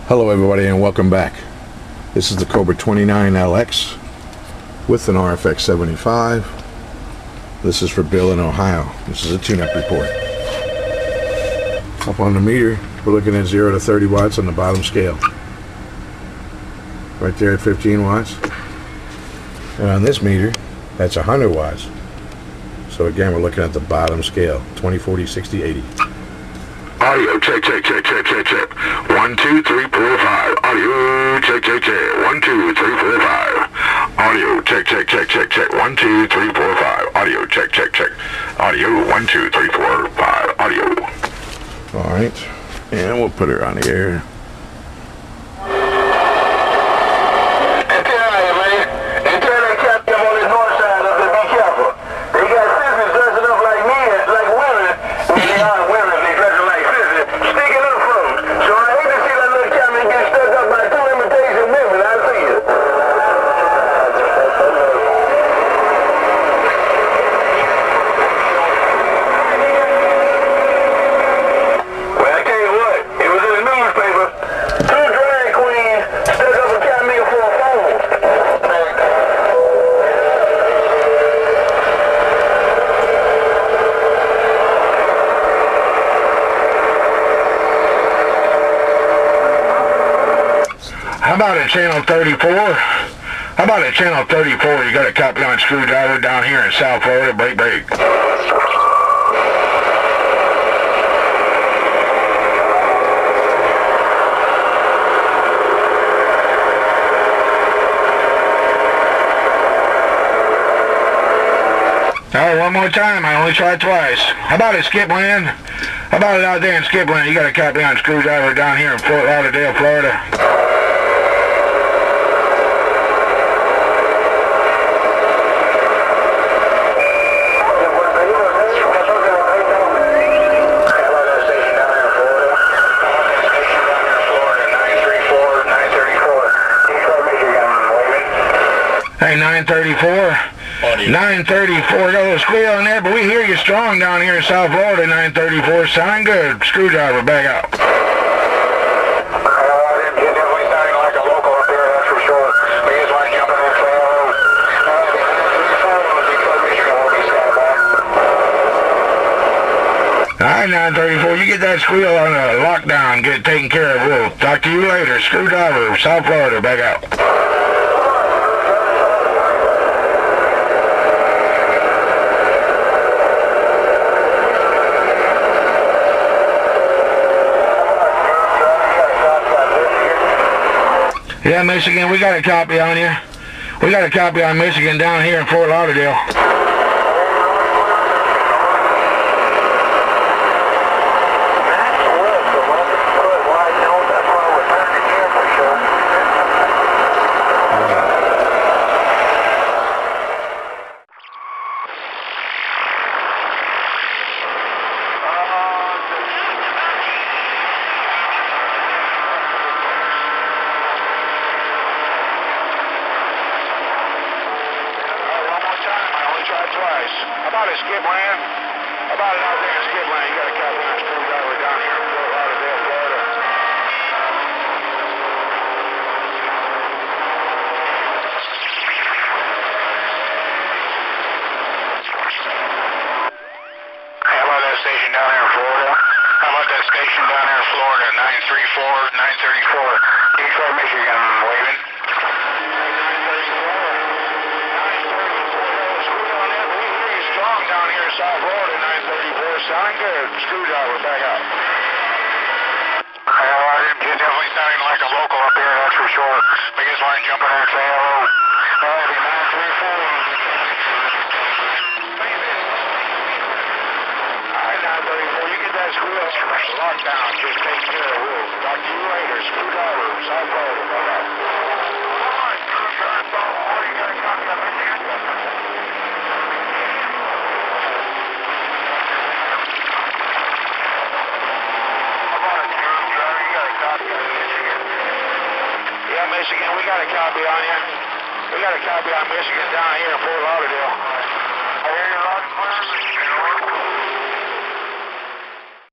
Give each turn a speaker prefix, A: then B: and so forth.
A: Hello everybody and welcome back. This is the Cobra 29LX with an RFX-75. This is for Bill in Ohio. This is a tune-up report. Up on the meter, we're looking at 0 to 30 watts on the bottom scale. Right there at 15 watts. And on this meter, that's 100 watts. So again, we're looking at the bottom scale, 20, 40, 60, 80.
B: Audio check, check, check, check, check, check. 1, 2, 3, 4, 5. Audio check, check, check. 1, 2, 3, 4, 5. Audio check, check, check, check, check. 1, 2, 3, 4, 5. Audio check, check, check. Audio 1, 2, 3, 4, 5. Audio.
A: All right, and we'll put her on the air.
B: How about at channel 34? How about at channel 34? You got a copy on screwdriver down here in South Florida. Break, break. Alright, one more time. I only tried twice. How about it, Skipland? How about it out there in Skipland? You got a copy on screwdriver down here in Fort Lauderdale, Florida. Hey, 934. 934, got a little squeal in there, but we hear you strong down here in South Florida. 934, sound good. Screwdriver, back out. You're definitely sounding like a local up here, that's for sure. We just want to jump in there and say hello. Alright, 934, you get that squeal on a lockdown, get it taken care of. We'll talk to you later. Screwdriver, South Florida, back out. Yeah, Michigan, we got a copy on you. We got a copy on Michigan down here in Fort Lauderdale. How about it, Skipland? How about it out there in Skipland? You got a copy on screwdriver down here in Fort Lauderdale, Florida. Hey, how about that station down there in Florida? How about that station down there in Florida, 934, 934, Detroit, Michigan, waving. Down here in South Florida, 934, sound good. Screwdriver, back out. You're definitely sounding like a local up here, that's for sure. We just want to jump in there and say hello. Alright, 934. Alright, 934, you get that screwdriver locked down. Just take care of it. We'll talk to you later. Screwdriver, South Florida, back out. Alright, screwdriver, South Florida, you got a copy of Michigan? Yeah, Michigan, we got a copy on you. We got a copy on Michigan down here in Fort Lauderdale. I hear you loud and clear.